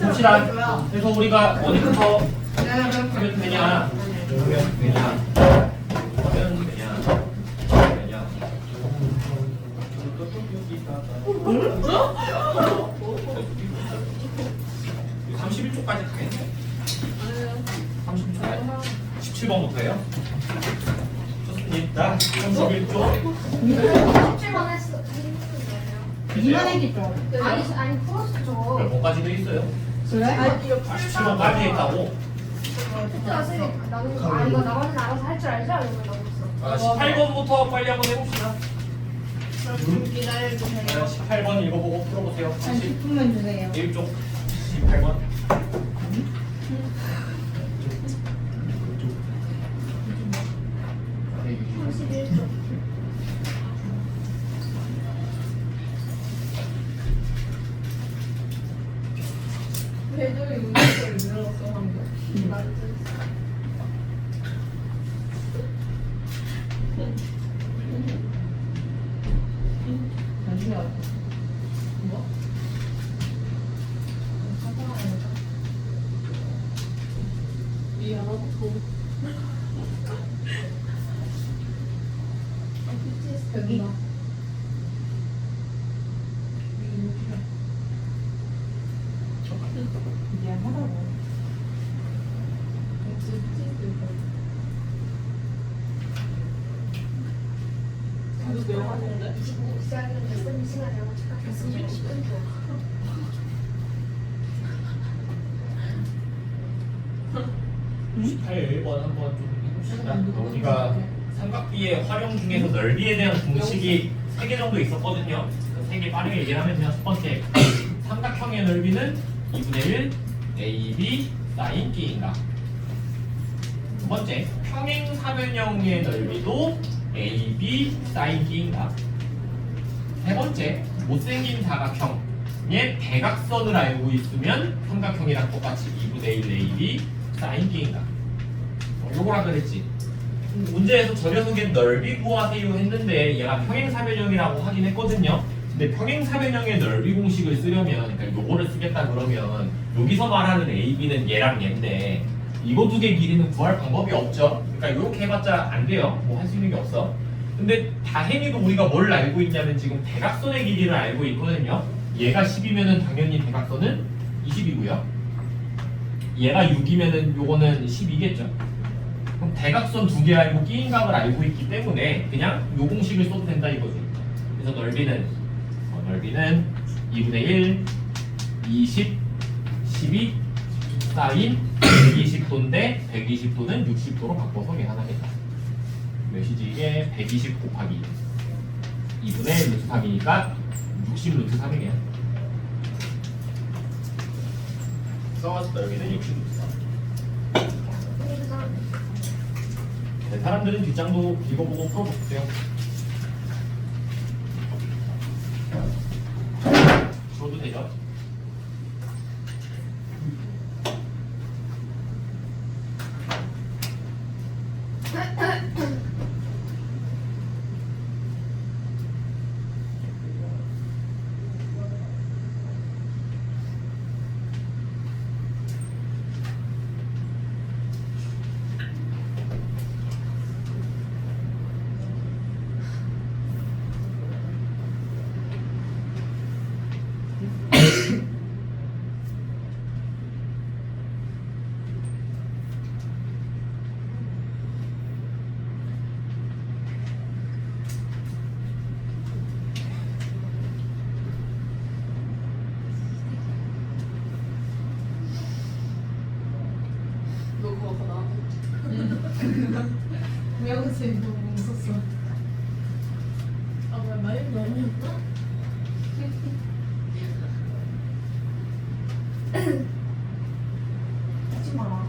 봅시다. 그래서 우리가 어디부터 하면 되냐? 하면 되냐? 하면 되냐? 31초까지 가겠네. 30초. 17번부터예요? 좋습니다. 31초. 17번 했어. 이만 했겠죠? 아니 풀었죠. 몇 번까지도 있어요? 그래? 아니, 17번까지 했다고? 나는 이거 나머지는 알아서 할 줄 알지? 이러면 나고 있어. 18번부터 빨리 한번 해봅시다. 좀 기다려주세요. 18번 읽어보고 풀어보세요. 한 10분만 주세요. 1쪽 18번. 네, 31초. 배도리 운동을 늘었어 방금. 잠시만. 뭐? 여기. 미안하다고. 계속 내려가는데? 25 시작이면 됐으면 시간이라고 착각했으면 10분 줘. 번 한번 좀 해봅시다. 우리가 삼각비의 활용 중에서 넓이에 대한 공식이 3개 정도 있었거든요. 그 3개 빠르게 얘기를 하면 그냥 첫 번째 삼각형의 넓이는 2분의 1 AB 사인 B인가. 두 번째 평행사변형의 넓이도 AB 사인 B인가. 세 번째 못생긴 사각형의 대각선을 알고 있으면 삼각형이랑 똑같이 2분의 1 AB 사인 B인가. 요거라 그랬지. 문제에서 저 녀석의 넓이 구하세요 했는데 얘가 평행사변형이라고 하긴 했거든요. 근데 평행사변형의 넓이 공식을 쓰려면, 그러니까 요거를 쓰겠다 그러면 여기서 말하는 AB는 얘랑 얘인데 이거 두 개 길이는 구할 방법이 없죠. 그러니까 이렇게 해봤자 안 돼요. 뭐 할 수 있는 게 없어. 근데 다행히도 우리가 뭘 알고 있냐면 지금 대각선의 길이를 알고 있거든요. 얘가 10이면은 당연히 대각선은 20이고요. 얘가 6이면은 요거는 12겠죠. 그럼 대각선 두 개 알고 끼인 값을 알고 있기 때문에 그냥 요 공식을 써도 된다 이거지. 그래서 넓이는 2분의 1, 20, 12 사인 120도인데 120도는 60도로 바꿔서 계산하겠다. 몇이지 이게? 120 곱하기 2분의 루트 3이니까 60 루트 3이네요. 써서 넓이는 60 루트 3. 네, 사람들은 뒷장도 읽어보고 풀어보세요. 줘도 되죠? 모양새 너무 웃었어. 아 뭐야 나이 너무였다? 하지 마라.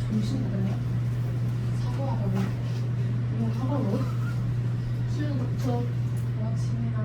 정신 차려. 사과하라고. 뭐 하라고? 수영부터 아침이나.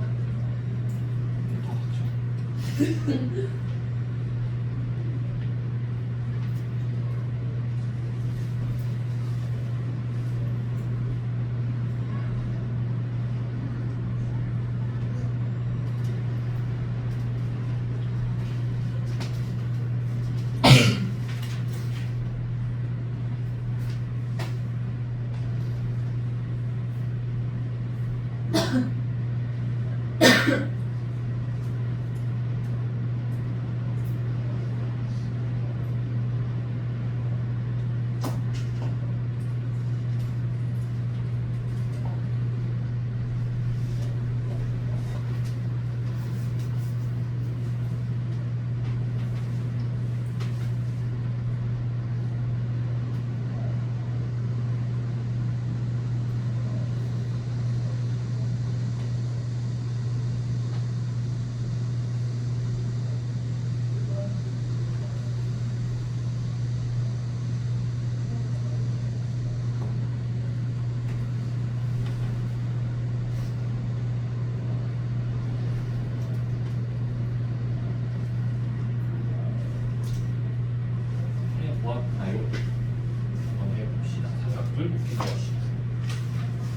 보았나요? 한번 해봅시다. 삼각뿔 부피 구하시다.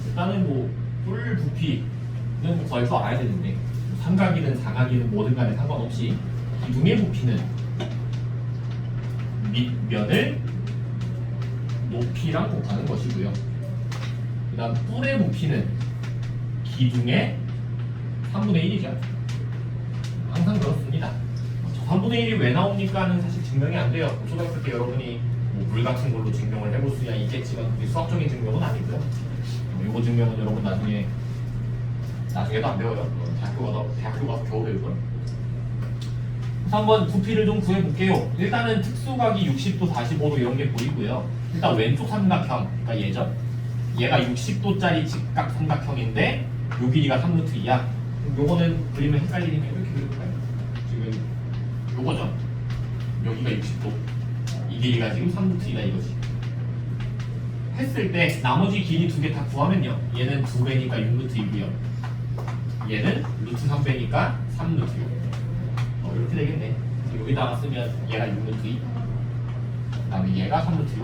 일단은 뿔 부피는 구할 줄 알아야 되는데 삼각이든 사각이든 뭐든 간에 상관없이 기둥의 부피는 밑면을 높이랑 곱하는 것이고요. 그 다음 뿔의 부피는 기둥의 3분의 1이죠. 항상 그렇습니다. 3분의 1이 왜 나옵니까는 사실 증명이 안 돼요. 초등학교 때 여러분이 물 같은 걸로 증명을 해볼 수야 있겠지만 그게 수학적인 증명은 아니고요. 이거 증명은 여러분 나중에도 안 배워요. 대학교 가서 겨우 배울 거예요. 그래서 한번 부피를 좀 구해볼게요. 일단은 특수각이 60도, 45도 이런 게 보이고요. 일단 왼쪽 삼각형, 그러니까 얘가 60도짜리 직각 삼각형인데 요 길이가 3루트2야. 요거는 그림을 헷갈리니까 이렇게 그려볼까요? 지금 요거죠. 여기가 60도. 이 길이가 지금 3루트이다 이거지. 했을 때 나머지 길이 두 개 다 구하면요. 얘는 2배니까 6루트이고요. 얘는 루트 3배니까 3루트. 이렇게 되겠네. 여기다가 쓰면 얘가 6루트2. 그 다음에 얘가 3루트6.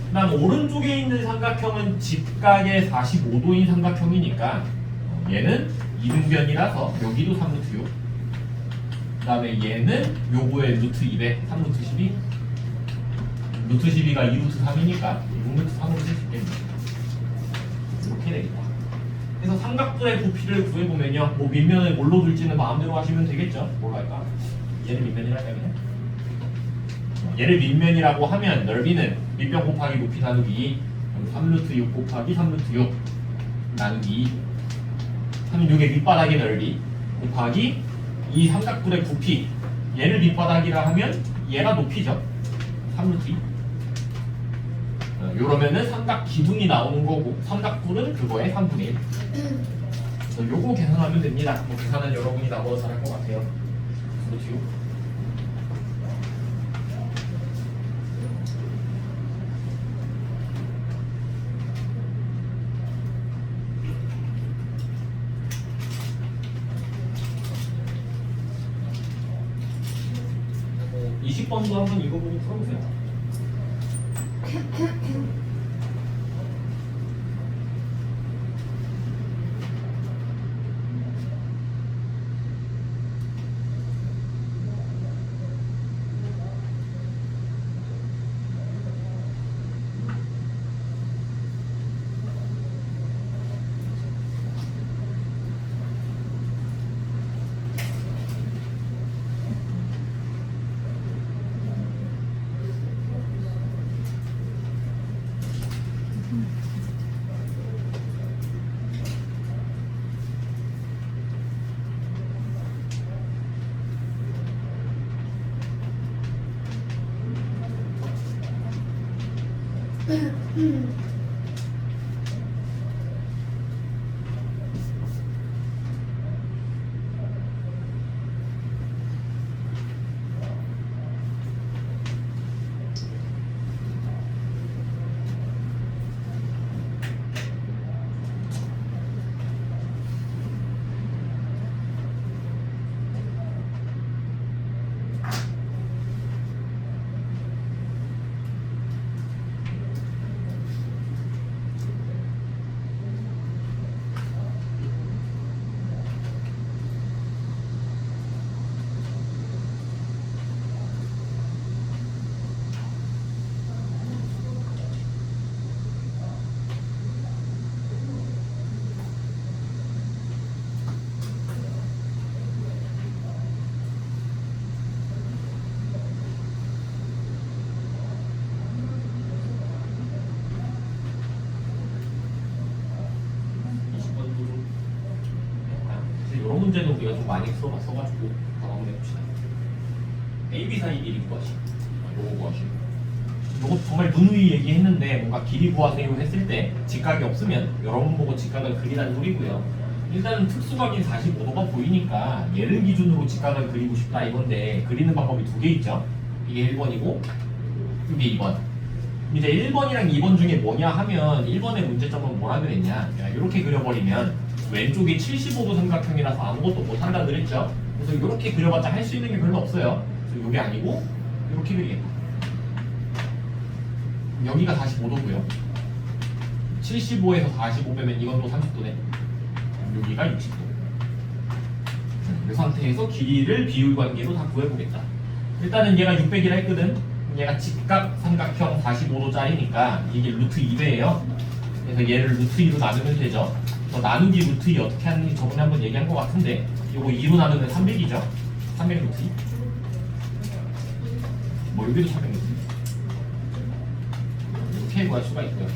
그 다음 오른쪽에 있는 삼각형은 직각의 45도인 삼각형이니까 얘는 이등변이라서 여기도 3루트6. 그 다음에 얘는 요거의 루트 2배 3루트 12. 루트 12가 2루트 3이니까 6루트 3으로 쓸 수 있겠네. 이렇게 되겠다. 그래서 삼각뿔의 부피를 구해보면요. 밑면을 뭘로 둘지는 마음대로 하시면 되겠죠. 뭘로 할까? 얘를 밑면이라 하면 얘를 밑면이라고 하면 넓이는 밑변 곱하기 높이 나누기 3루트 6 곱하기 3루트 6 나누기 2 하면 이게 밑바닥의 넓이 곱하기 이 삼각뿔의 부피 얘를 밑바닥이라 하면 얘가 높이죠. 3루트 2 이러면은 삼각 기둥이 나오는 거고 삼각뿔은 그거의 3분의 1 그래서 요거 계산하면 됩니다. 계산은 여러분이 나보다 잘할 것 같아요. 3루트 6 20번도 한번 읽어보고 풀어보세요. 문제는 우리가 좀 많이 써가지고 바로 한번 해봅시다. A, B 사이 길이 구하시. 요거 구하시. 요거 정말 누누이 얘기했는데 뭔가 길이 구하세요 했을 때 직각이 없으면 여러분 보고 직각을 그리라는 소리고요. 일단은 특수각인 45도가 보이니까 얘를 기준으로 직각을 그리고 싶다 이건데 그리는 방법이 두 개 있죠. 이게 1번이고 이게 2번. 이제 1번이랑 2번 중에 뭐냐 하면 1번의 문제점은 뭐라 그랬냐, 이렇게 그려버리면 왼쪽이 75도 삼각형이라서 아무것도 못한다 그랬죠. 그래서 이렇게 그려봤자 할 수 있는 게 별로 없어요. 그래서 이게 아니고 이렇게 그리겠다. 여기가 45도고요 75에서 45 빼면 이건 또 30도네. 여기가 60도. 이 상태에서 길이를 비율 관계로 다 구해보겠다. 일단은 얘가 600이라 했거든. 얘가 직각 삼각형 45도짜리니까 이게 루트 2배예요. 그래서 얘를 루트 2로 나누면 되죠. 나누기 루트 2 어떻게 하는지 저번에 한번 얘기한 것 같은데 요거 2로 나누면 300이죠. 300 루트 2. 뭐 여기도 300 루트 2. 이렇게 구할 수가 있고요.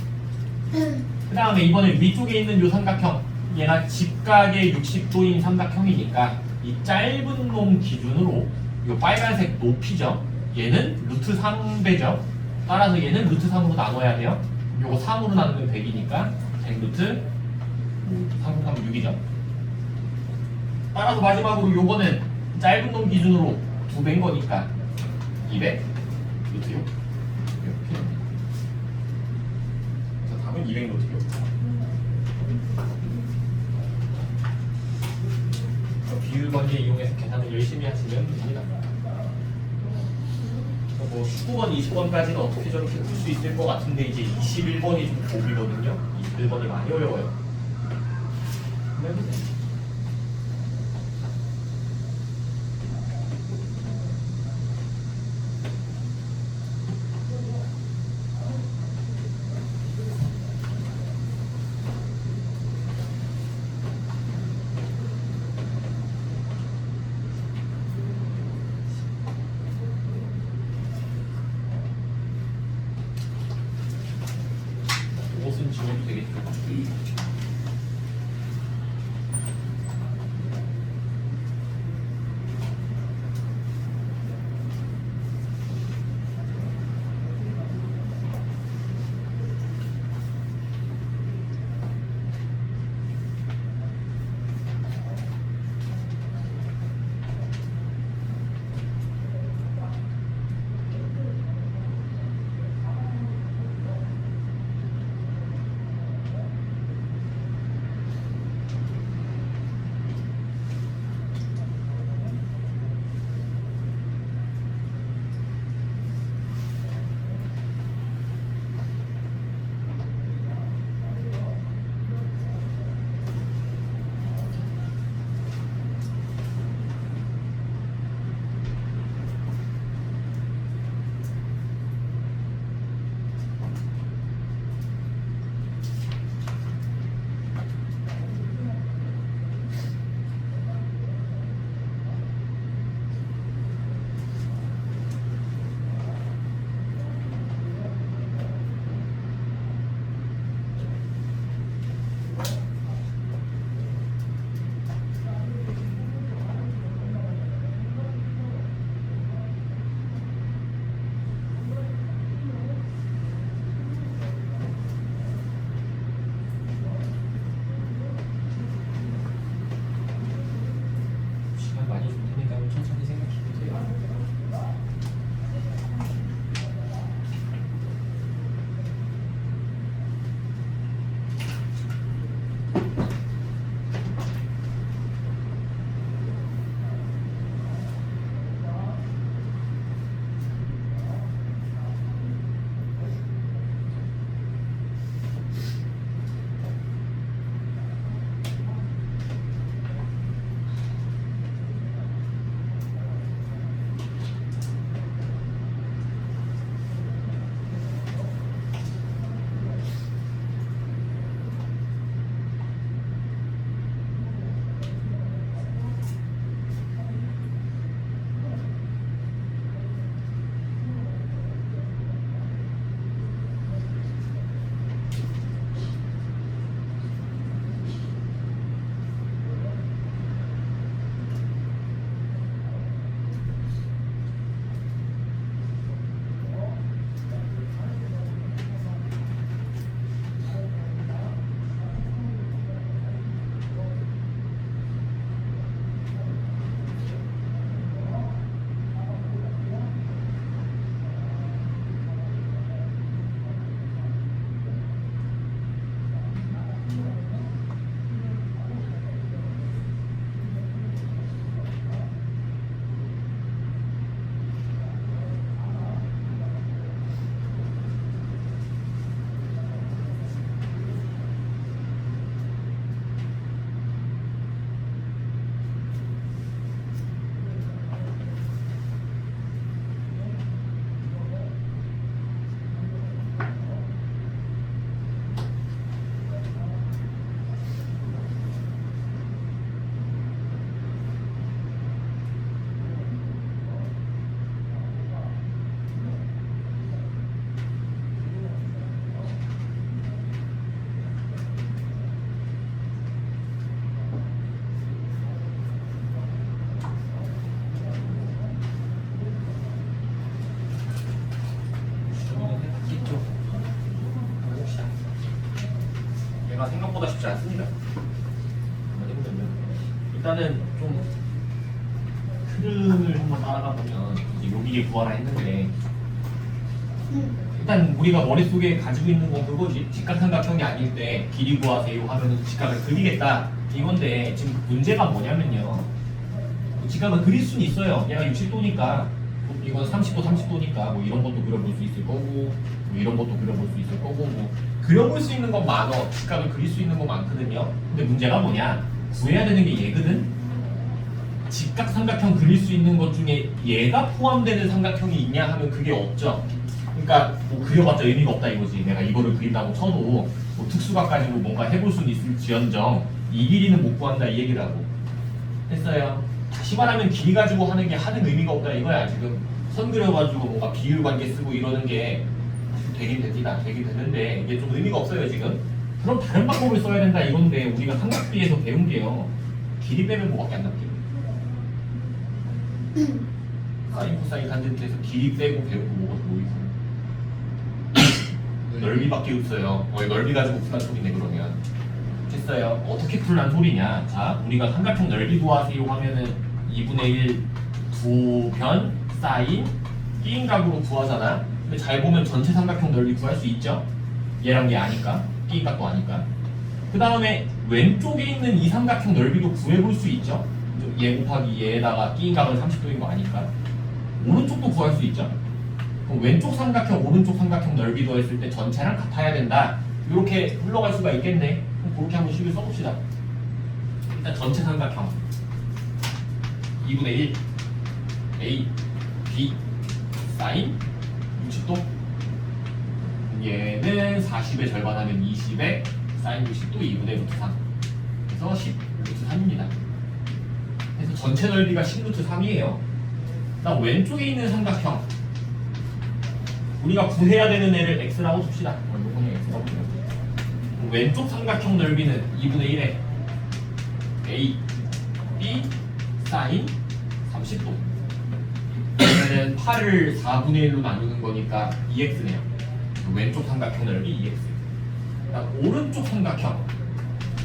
그 다음에 이번에 위쪽에 있는 요 삼각형, 얘가 직각의 60도인 삼각형이니까 이 짧은 놈 기준으로 요 빨간색 높이죠. 얘는 루트 3배죠. 따라서 얘는 루트 3으로 나눠야 돼요. 요거 3으로 나누면 100이니까 100 루트 3 곱하면 6이죠. 따라서 마지막으로 요거는 짧은 놈 기준으로 2배인 거니까 200 루트 6 이렇게. 그래서 답은 200 루트 6. 비율 관계 이용해서 계산을 열심히 하시면 됩니다. 뭐 19번, 20번까지는 어떻게 저렇게 풀 수 있을 것 같은데 이제 21번이 좀 고비거든요. 21번이 많이 어려워요. 한번 해보세요. 옷은 지워도 되겠죠. 않습니다. 한번 해보면요. 일단은 좀 흐름을 한번 따라가 보면 이제 여기에 구하라 했는데 일단 우리가 머릿속에 가지고 있는 건 그거지. 직각삼각형이 아닐 때 길이 구하세요 하면은 직각을 그리겠다 이건데 지금 문제가 뭐냐면요. 직각을 그릴 수는 있어요. 얘가 60도니까 이건 30도 30도니까 뭐 이런 것도 그려볼 수 있을 거고 뭐 이런 것도 그려볼 수 있을 거고 뭐 그려볼 수 있는 건 많어. 직각을 그릴 수 있는 건 많거든요. 근데 문제가 뭐냐? 구해야 되는 게 얘거든. 직각 삼각형 그릴 수 있는 것 중에 얘가 포함되는 삼각형이 있냐 하면 그게 없죠. 그러니까 뭐 그려봤자 의미가 없다 이거지. 내가 이거를 그린다고 쳐도 뭐 특수각 가지고 뭔가 해볼 수는 있을지언정 이 길이는 못 구한다 이 얘기라고 했어요. 다시 말하면 길이 가지고 하는 게 하는 의미가 없다 이거야. 지금 선 그려가지고 뭔가 비율 관계 쓰고 이러는 게 되긴 됩니다. 되긴 되는데 이게 좀 의미가 없어요 지금. 그럼 다른 방법을 써야 된다 이건데 우리가 삼각비에서 배운 게요. 길이 빼면 뭐밖에 안 남게. 사인 코사인 탄젠트에서 길이 빼고 배운 거 뭐가 뭐 있어요? 넓이밖에 없어요. 넓이 가지고 푼단 소리네 그러면. 됐어요. 어떻게 풀란 소리냐? 자, 우리가 삼각형 넓이 구하세요 하면은 2분의 1 두 변 사인 끼인 각으로 구하잖아. 근데 잘 보면 전체 삼각형 넓이 구할 수 있죠? 얘랑 얘 아니까 끼인 각도 아니까. 그 다음에 왼쪽에 있는 이 삼각형 넓이도 구해볼 수 있죠? 얘 곱하기 얘에다가 끼인 각은 30도인 거 아니까. 오른쪽도 구할 수 있죠? 그럼 왼쪽 삼각형 오른쪽 삼각형 넓이 더했을 때 전체랑 같아야 된다. 이렇게 흘러갈 수가 있겠네. 그럼 그렇게 한번 식을 써봅시다. 일단 전체 삼각형 2분의 1 A, B, 사인 60도. 얘는 40의 절반하면 20에 사인 60도 2분의 루트 3. 그래서 10 루트 3입니다. 그래서 전체 넓이가 10 루트 3이에요. 그다음 왼쪽에 있는 삼각형 우리가 구해야 되는 애를 x라고 둡시다. 이거는 x라고 둡니다. 왼쪽 삼각형 넓이는 2분의 1에 A, B, 사인 30도. 그러면은 8을 4분의 1로 나누는 거니까 2x네요. 왼쪽 삼각형 넓이 2x. 그다음 오른쪽 삼각형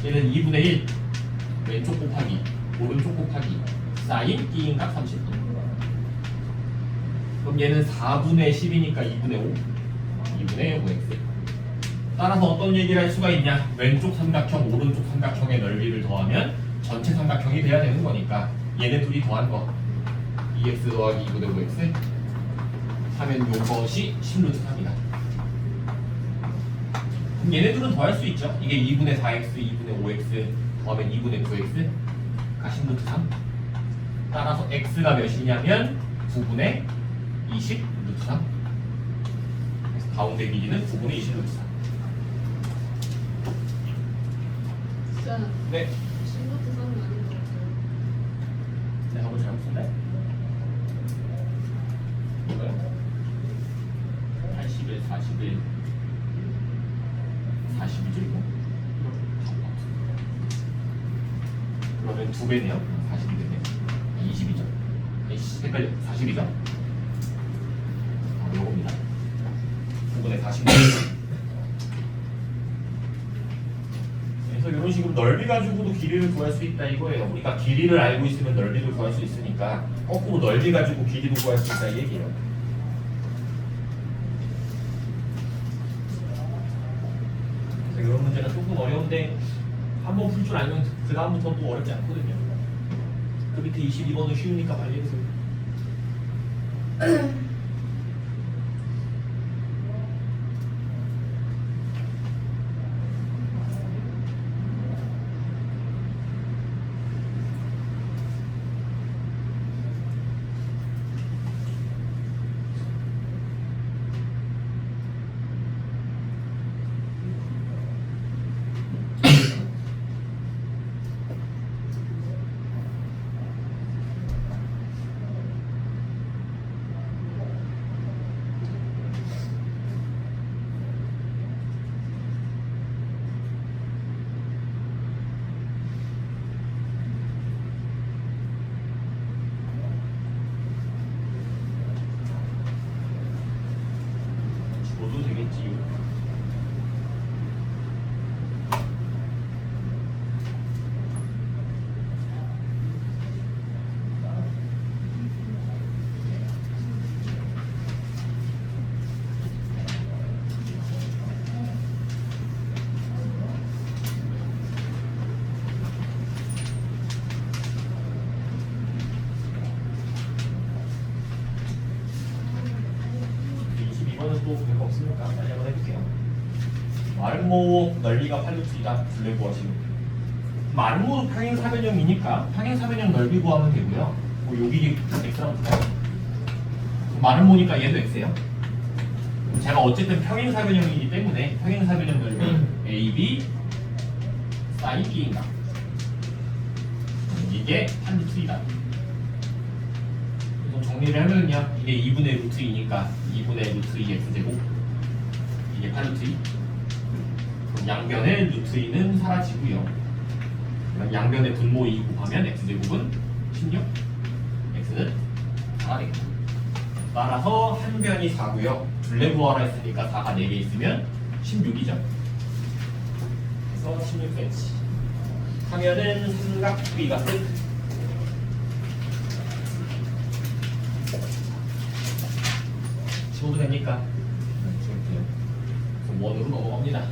얘는 2분의 1 왼쪽 곱하기 오른쪽 곱하기 사인 끼인각 30도. 그럼 얘는 4분의 10이니까 2분의 5 2분의 5x. 따라서 어떤 얘기를 할 수가 있냐? 왼쪽 삼각형 오른쪽 삼각형의 넓이를 더하면 전체 삼각형이 돼야 되는 거니까 얘네 둘이 더한 거 2x 더하기 2분의 5x 하면 요것이 10루트 3이다. 그럼 얘네들은 더할 수 있죠. 이게 2분의 4x 2분의 5x 더하면 2분의 9x가 10루트 3. 따라서 x가 몇이냐면 9분의 20 루트 3. 그래서 가운데 길이는 9분의 20 루트 3. 진짜 네. 신부트 써면 아닌 것 같아요. 내가 뭐 잘못 썼네? 이거요? 80에 41 40이죠 이거? 그러면 2배네요. 40이 되네. 20이죠. 에이씨 헷갈려. 40이죠? 요겁니다. 9분의 40. 그래서 이런 식으로 넓이 가지고도 길이를 구할 수 있다 이거예요. 우리가 길이를 알고 있으면 넓이를 구할 수 있으니까 거꾸로 넓이 가지고 길이도 구할 수 있다 이 얘기예요. 그래서 이런 문제가 조금 어려운데 한번 풀 줄 알면 그 다음부터는 또 어렵지 않거든요. 그 밑에 22번은 쉬우니까 빨리 해보세요. 또 별거 없으니까 빨리 한번 해볼게요. 마름모 넓이가 8루트이다. 둘레 구하시면 마름모도 평행사변형이니까 평행사변형 넓이 구하면 되고요. 뭐 요 길이 x라고 볼까요? 마름모니까 얘도 x예요. 제가 어쨌든 평행사변형이기 때문에 평행사변형 넓이 AB 사인 B인가 이게 8루트이다. 그래서 정리를 하면요 이게 2분의 루트 2니까 2분의 루트 2 x제곱 이게 8루트 2. 그럼 양변의 루트 2는 사라지고요. 그럼 양변의 분모 2 곱하면 x제곱은 16, x는 4가 되겠다. 따라서 한 변이 4고요. 둘레 구하라 했으니까 4가 4개 있으면 16이죠. 그래서 16cm. 하면은 삼각비가 끝. 지워도 됩니까? 지울게요. 그럼 원으로 넘어갑니다.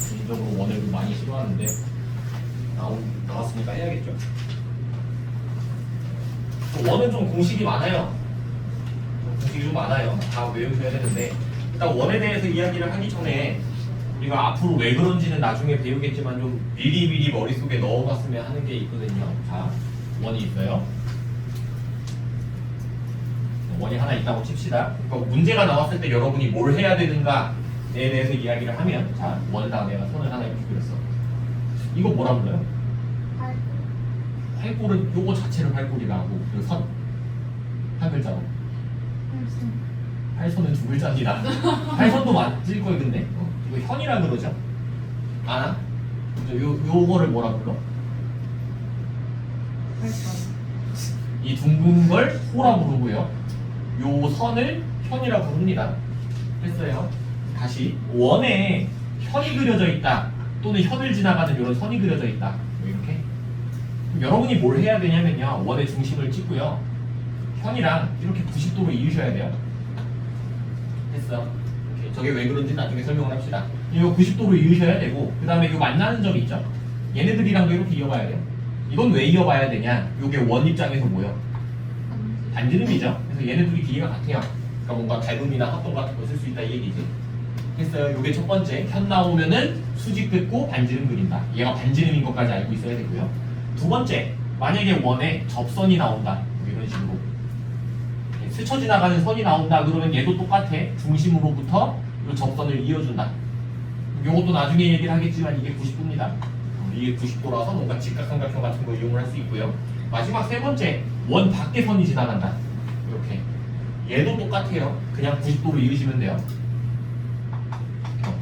개인적으로 원을 많이 싫어하는데 나왔으니까 해야겠죠. 원은 좀 공식이 많아요. 공식이 좀 많아요. 다 외우셔야 되는데 일단 원에 대해서 이야기를 하기 전에 우리가 앞으로 왜 그런지는 나중에 배우겠지만 좀 미리미리 머릿속에 넣어봤으면 하는 게 있거든요. 자, 원이 있어요. 원이 하나 있다고 칩시다. 그러니까 문제가 나왔을 때 여러분이 뭘 해야 되는가에 대해서 이야기를 하면 자, 원에다가 내가 선을 하나 이렇게 그렸어. 이거 뭐라 불러요? 활골은 요거 자체를 활골이라고 그 선. 한 글자로. 활선은 두 글자입니다. 활선도 맞을 거예요, 근데. 이거 현이라 그러죠? 아나? 요거를 뭐라 불러? 이 둥근 걸 호라 부르고요. 요 선을 현이라 부릅니다. 됐어요? 다시 원에 현이 그려져 있다. 또는 현을 지나가는 이런 선이 그려져 있다. 이렇게. 그럼 여러분이 뭘 해야 되냐면요. 원의 중심을 찍고요. 현이랑 이렇게 90도로 이으셔야 돼요. 됐어. 오케이. 저게 왜 그런지 나중에 설명을 합시다. 이거 90도로 이으셔야 되고 그 다음에 이 만나는 점이 있죠. 얘네들이랑도 이렇게 이어봐야 돼요. 이건 왜 이어봐야 되냐? 이게 원 입장에서 뭐요? 반지름이죠. 그래서 얘네들이 길이가 같아요. 그러니까 뭔가 닮음이나 합동 같은 거 쓸 수 있다 이 얘기지. 됐어요. 이게 첫 번째. 현 나오면은 수직 긋고 반지름 그린다. 얘가 반지름인 것까지 알고 있어야 되고요. 두 번째. 만약에 원에 접선이 나온다. 이런 식으로. 스쳐 지나가는 선이 나온다 그러면 얘도 똑같아. 중심으로부터 이 접선을 이어준다. 이것도 나중에 얘기를 하겠지만 이게 90도입니다. 이게 90도라서 뭔가 직각삼각형 같은 거 이용을 할 수 있고요. 마지막 세 번째, 원 밖에 선이 지나간다. 이렇게. 얘도 똑같아요. 그냥 90도로 이으시면 돼요.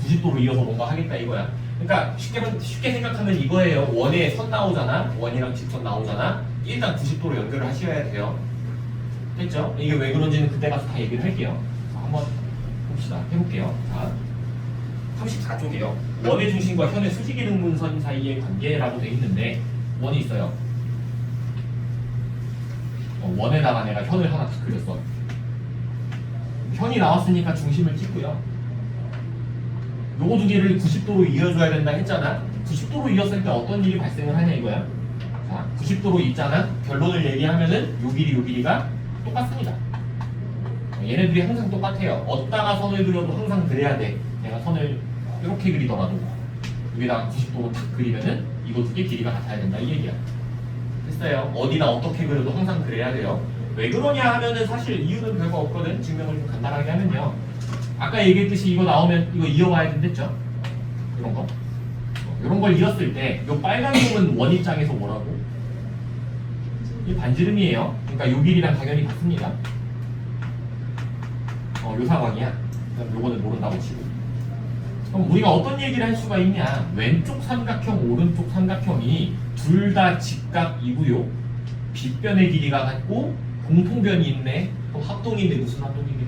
90도로 이어서 뭔가 하겠다 이거야. 그러니까 쉽게 생각하면 이거예요. 원에 선 나오잖아. 원이랑 직선 나오잖아. 일단 90도로 연결을 하셔야 돼요. 됐죠? 이게 왜 그런지는 그때 가서 다 얘기를 할게요. 자, 한번 봅시다. 해볼게요. 자, 34쪽이에요. 원의 중심과 현의 수직이등분선 사이의 관계라고 돼 있는데 원이 있어요. 원에다가 내가 현을 하나 딱 그렸어. 현이 나왔으니까 중심을 찍고요. 요거 두 개를 90도로 이어줘야 된다 했잖아. 90도로 이었을 때 어떤 일이 발생을 하냐 이거야. 자, 90도로 있잖아. 결론을 얘기하면은 요 길이가 똑같습니다. 얘네들이 항상 똑같아요. 어디다가 선을 그려도 항상 그래야 돼. 내가 선을 이렇게 그리더라도 여기다가 90도로 탁 그리면은 이거 두 개 길이가 같아야 된다 이 얘기야. 됐어요. 어디나 어떻게 그려도 항상 그래야 돼요. 왜 그러냐 하면은 사실 이유는 별거 없거든. 증명을 좀 간단하게 하면요. 아까 얘기했듯이 이거 나오면 이거 이어봐야 된댔죠? 이런 거. 이런 걸 이었을 때 이 빨간 공은 원 입장에서 뭐라고? 이 반지름이에요. 그러니까 요 길이랑 당연히 같습니다. 요 상황이야. 그럼 요거는 모른다고 치고. 그럼 우리가 어떤 얘기를 할 수가 있냐? 왼쪽 삼각형, 오른쪽 삼각형이 둘 다 직각이고요. 빗변의 길이가 같고 공통변이 있네. 그럼 합동인데 무슨 합동이게?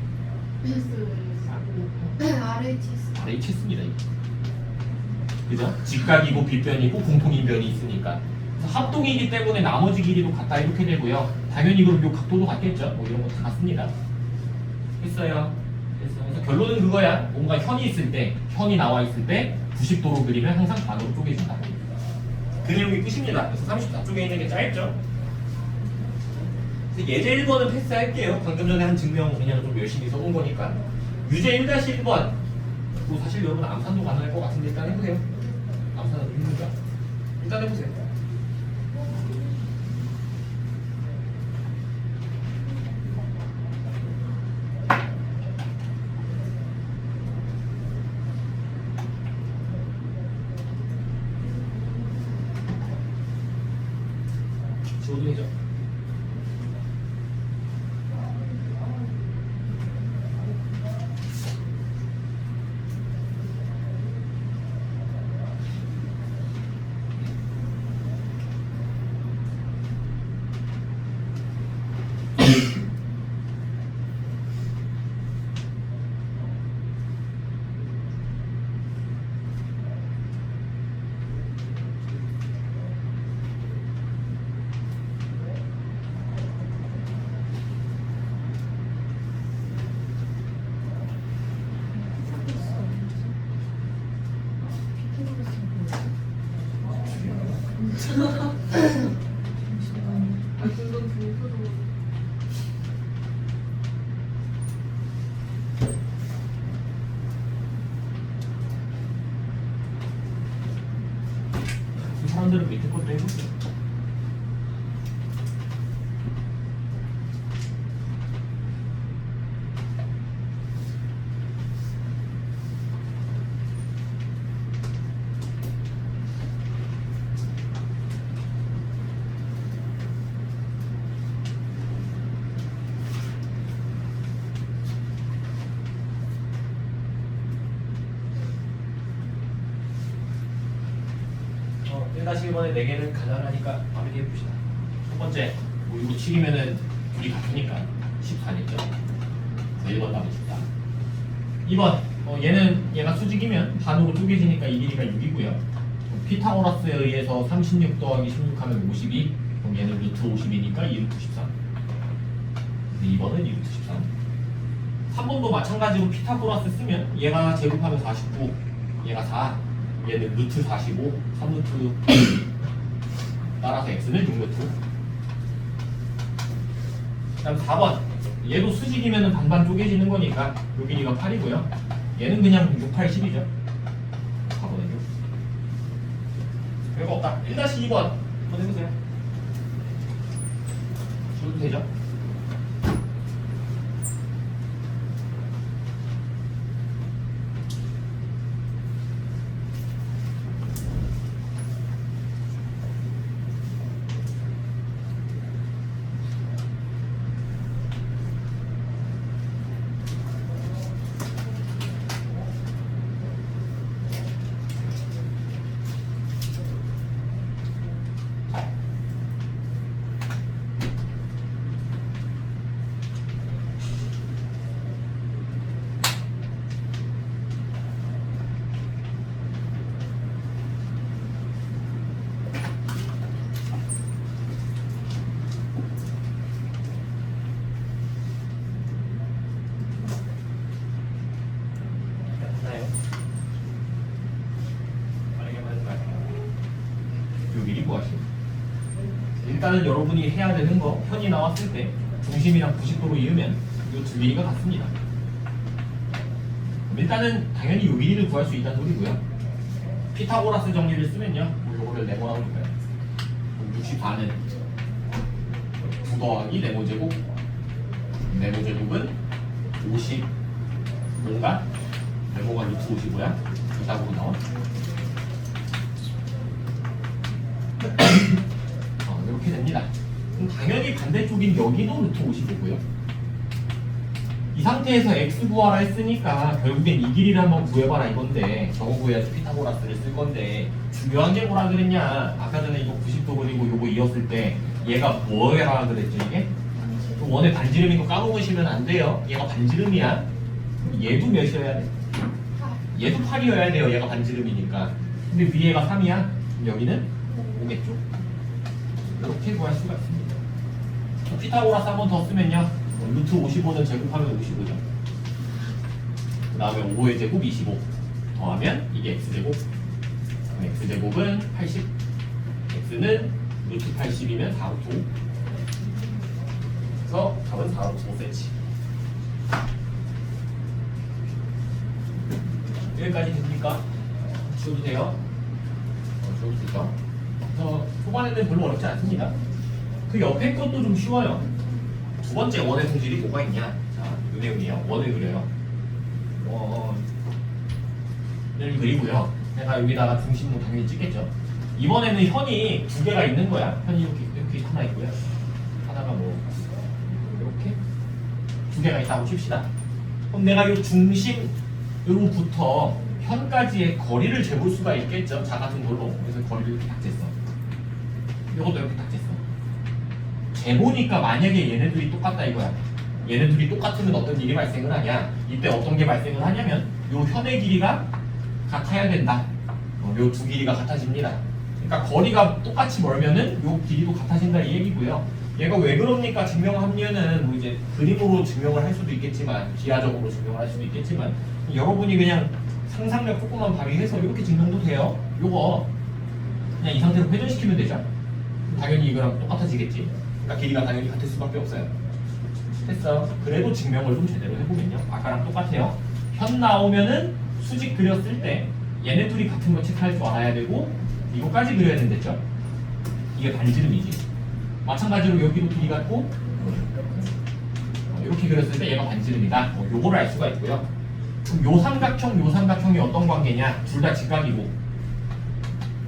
RHS입니다. 그죠? 직각이고 빗변이고 공통인변이 있으니까. 그래서 합동이기 때문에 나머지 길이도 같다 이렇게 되고요. 당연히 그럼 요 각도도 같겠죠. 뭐 이런 거 다 같습니다. 했어요. 그래서 결론은 그거야. 뭔가 현이 있을 때, 현이 나와 있을 때 90도로 그리면 항상 반으로 쪼개진다. 그 내용이 끝입니다. 그래서 34쪽에 있는 게 짧죠. 그래서 예제 1번은 패스할게요. 방금 전에 한 증명 그냥 좀 열심히 써본 거니까. 유제 1-1번. 뭐 사실 여러분 암산도 가능할 것 같은데 일단 해보세요. 암산은 힘들까? 일단 해보세요. 지워도 아, 그건 불표정. 이 사람들은 밑에 것도 해보세요. 어, 1-1번에 4개는 가능하니까 마무리 해봅시다. 첫 번째, 뭐 이거 치기면은 둘이 같으니까 14겠죠. 1번 답은 14. 2번, 얘는 얘가 수직이면 반으로 쪼개지니까 이 길이가 6이고요. 피타고라스에 의해서 36 더하기 16 하면 52. 그럼 얘는 루트 50이니까 2루트 13. 2번은 2루트 13. 3번도 마찬가지로 피타고라스 쓰면 얘가 제곱하면 49, 얘가 4, 얘는 루트 45, 3루트 따라서 x는 6루트. 그 다음 4번, 얘도 수직이면 반반 쪼개지는 거니까 요 길이가 8이고요. 얘는 그냥 6, 8, 10이죠. 4번은요. 별거 없다. 1-2번 한번 해보세요. 줘도 되죠? 됐나요? 빠르게 말하지 말고 요 길이 구하시오. 일단은 여러분이 해야 되는 거 편이 나왔을 때 중심이랑 90도로 이으면 이 두 길이가 같습니다. 그럼 일단은 당연히 요 길이를 구할 수 있다는 소리고요. 피타고라스 정리를 쓰면요, 요거를 네모라고 볼까요? 64는 9 더하기 네모제곱, 네모제곱은 50 뭔가 네모가 루트 55야. 이 답으로 나와. 이렇게 됩니다. 그럼 당연히 반대쪽인 여기도 루트 55고요. 이 상태에서 x 구하라 했으니까 결국엔 이 길이를 한번 구해봐라 이건데, 저거 구해야지 피타고라스를 쓸 건데 중요한 게 뭐라 그랬냐. 아까 전에 이거 90도 그리고 요거 이었을 때 얘가 뭐라 그랬죠 이게? 원의 반지름인 거 까먹으시면 안 돼요. 얘가 반지름이야. 그럼 얘도 몇이어야 돼? 얘도 8이어야 돼요. 얘가 반지름이니까. 근데 위에가 3이야. 그럼 여기는 5겠죠? 이렇게 구할 수가 있습니다. 피타고라스 한 번 더 쓰면요, 루트 55는 제곱하면 55죠. 그 다음에 5의 제곱 25 더하면 이게 x제곱. x제곱은 80. x는 루트 80이면 4루트 5. 그래서 답은 4루트 5cm. 여기까지 됩니까? 지워도 돼요? 지워도 되죠? 그래서 초반에는 별로 어렵지 않습니다. 그 옆에 것도 좀 쉬워요. 두 번째 원의 성질이 뭐가 있냐? 자, 이 내용이에요. 원을 그려요. 를 그리고요. 내가 여기다가 중심으로 당연히 찍겠죠. 이번에는 현이 두 개가 있는 거야. 현이 이렇게 하나 있고요. 하나가 뭐 이렇게 두 개가 있다고 칩시다. 그럼 내가 이 중심 요로부터 현까지의 거리를 재볼 수가 있겠죠. 자 같은 걸로. 그래서 거리를 이렇게 딱 쟀어. 이것도 이렇게 딱 쟀어. 재보니까 만약에 얘네들이 똑같다 이거야. 얘네들이 똑같으면 어떤 일이 발생을 하냐? 이때 어떤 게 발생을 하냐면 요 현의 길이가 같아야 된다. 요 두 길이가 같아집니다. 그러니까 거리가 똑같이 멀면은 요 길이도 같아진다 이 얘기고요. 얘가 왜 그럽니까? 증명합리는 뭐 이제 그림으로 증명을 할 수도 있겠지만 기하적으로 증명을 할 수도 있겠지만 여러분이 그냥 상상력 조금만 발휘해서 이렇게 증명도 돼요. 요거 그냥 이 상태로 회전시키면 되죠. 당연히 이거랑 똑같아지겠지. 그러니까 길이가 당연히 같을 수밖에 없어요. 됐어. 그래도 증명을 좀 제대로 해보면요. 아까랑 똑같아요. 현 나오면은 수직 그렸을 때 얘네 둘이 같은 거 체크할 줄 알아야 되고 이거까지 그려야 된댔죠. 이게 반지름이지. 마찬가지로 여기도 길이 같고 이렇게 그렸을 때 얘가 반지름이다. 요거를 알 수가 있고요. 그럼 요 삼각형이 어떤 관계냐? 둘 다 직각이고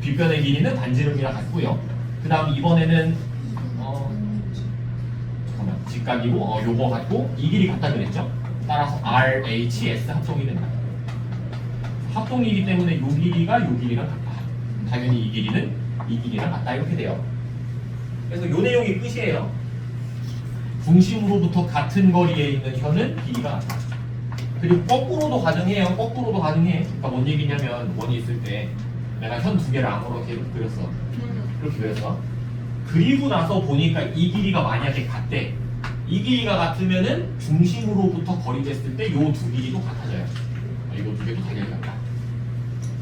빗변의 길이는 반지름이랑 같고요. 그 다음 이번에는 잠깐만 직각이고 요거 같고 이 길이 같다 그랬죠. 따라서 RHS 합동이 된다. 합동이기 때문에 요 길이가 요 길이랑 같다. 당연히 이 길이는 이 길이랑 같다 이렇게 돼요. 그래서 요 내용이 끝이에요. 중심으로부터 같은 거리에 있는 현은 길이가 같다. 그리고 거꾸로도 가능해요. 거꾸로도 가능해. 그러니까 뭔 얘기냐면 원이 있을 때 내가 현 두 개를 아무렇게 그렸어. 이렇게 그렸어. 그리고 나서 보니까 이 길이가 만약에 같대. 이 길이가 같으면은 중심으로부터 거리 됐을 때 요 두 길이도 같아져요. 이거 두 개도 당연히 같다.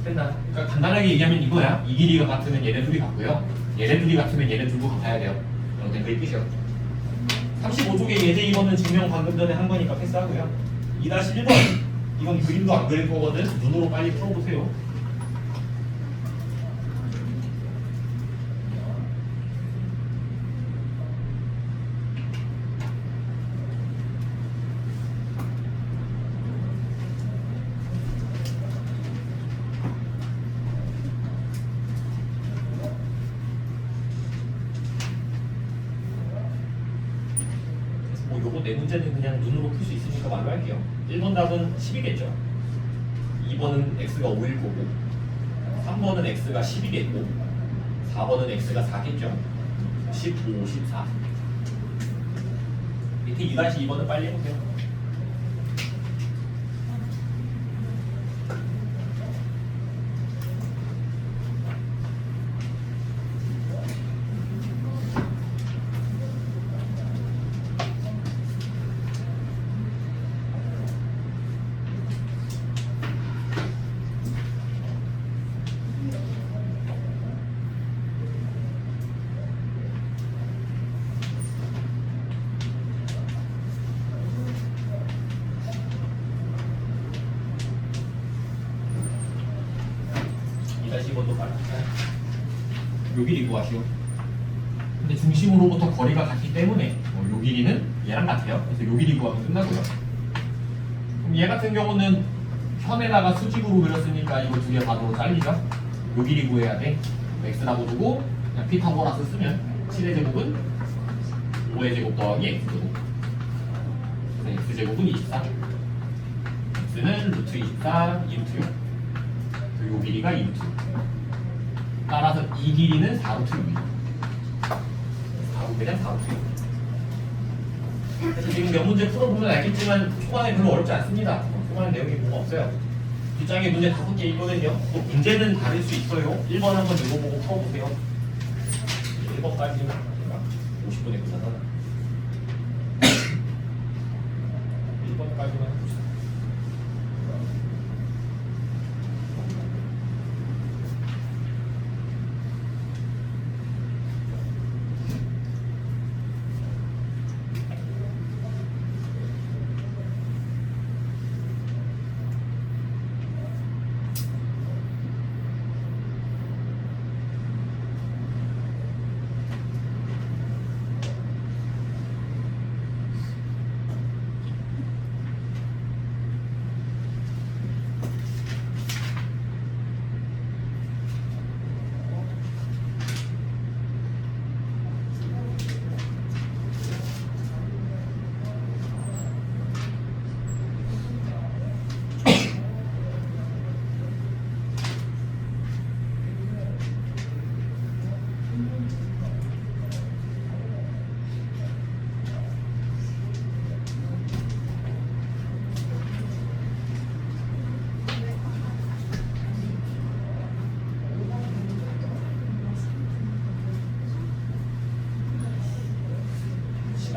됐나? 그러니까 간단하게 얘기하면 이거야. 이 길이가 같으면 얘네 둘이 같고요. 얘네 둘이 같으면 얘네 둘도 같아야 돼요. 그냥 그게 끝이요. 35쪽의 예제 2번은 증명 방금 전에 한 거니까 패스하고요. 2-1번 이건 그림도 안 그릴 거거든. 눈으로 빨리 풀어보세요. 내 문제는 그냥 눈으로 풀 수 있으니까 말로 할게요. 1번 답은 10이겠죠. 2번은 x가 5일 거고 3번은 x가 10이겠고 4번은 x가 4겠죠. 15, 14 밑에 2-2번은 빨리 해볼게요. 요 길이 구하시오. 근데 중심으로부터 거리가 같기 때문에 요 길이는 얘랑 같아요. 그래서 요 길이 구하면 끝나고요. 그럼 얘 같은 경우는 현에다가 수직으로 그렸으니까 이거 두 개 반으로 잘리죠. 요 길이 구해야 돼. x라고 두고 그냥 피타고라스 쓰면 7의 제곱은 5의 제곱 더하기 x제곱. 그래서 x제곱은 24. x는 루트 24, 2루트 6. 요 길이가 2루트 6. 따라서 이 길이는 4루트 6이에요. 4루트면 4루트 6. 그래서 지금 몇 문제 풀어보면 알겠지만 초반에 별로 어렵지 않습니다. 초반에 내용이 뭐가 없어요. 뒷장에 문제 5개 있거든요. 또 문제는 다를 수 있어요. 1번 한번 읽어보고 풀어보세요. 1번까지는 50분에 끝나잖아. 1번까지만 해봅시다.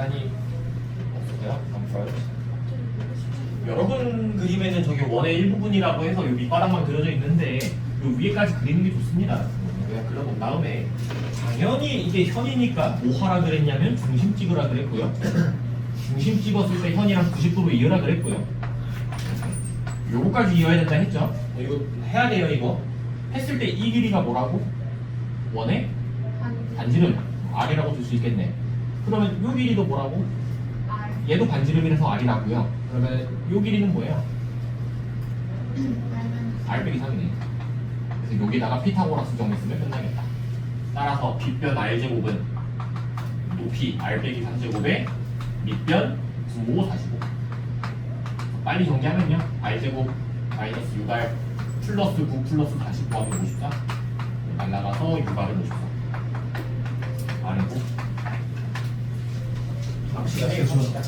시간이 없으세요? 한번 여러분 그림에는 저기 원의 일부분이라고 해서 요 밑바닥만 그려져 있는데 요 위에까지 그리는 게 좋습니다. 그냥 그려본 다음에 당연히 이게 현이니까 뭐 하라 그랬냐면 중심 찍으라 그랬고요. 중심 찍었을 때 현이랑 90도로 이어라 그랬고요. 요거까지 이어야 된다 했죠. 이거 해야 돼요. 이거 했을 때 이 길이가 뭐라고? 원의 반지름 R이라고 줄 수 있겠네. 그러면 요 길이도 뭐라고? 얘도 반지름이라서 R이라고요. 그러면 요 길이는 뭐예요? R 빼기 3이네. 그래서 여기다가 피타고라스 정리 쓰면 끝나겠다. 따라서 빗변 R제곱은 높이 R 빼기 3제곱에 밑변 9, 45. 빨리 정리하면요. R제곱 마이너스 6R 플러스 9 플러스 49 하면 54. 날라가서 6R은 54. R이고. 다음 시간에 이거 줍시다.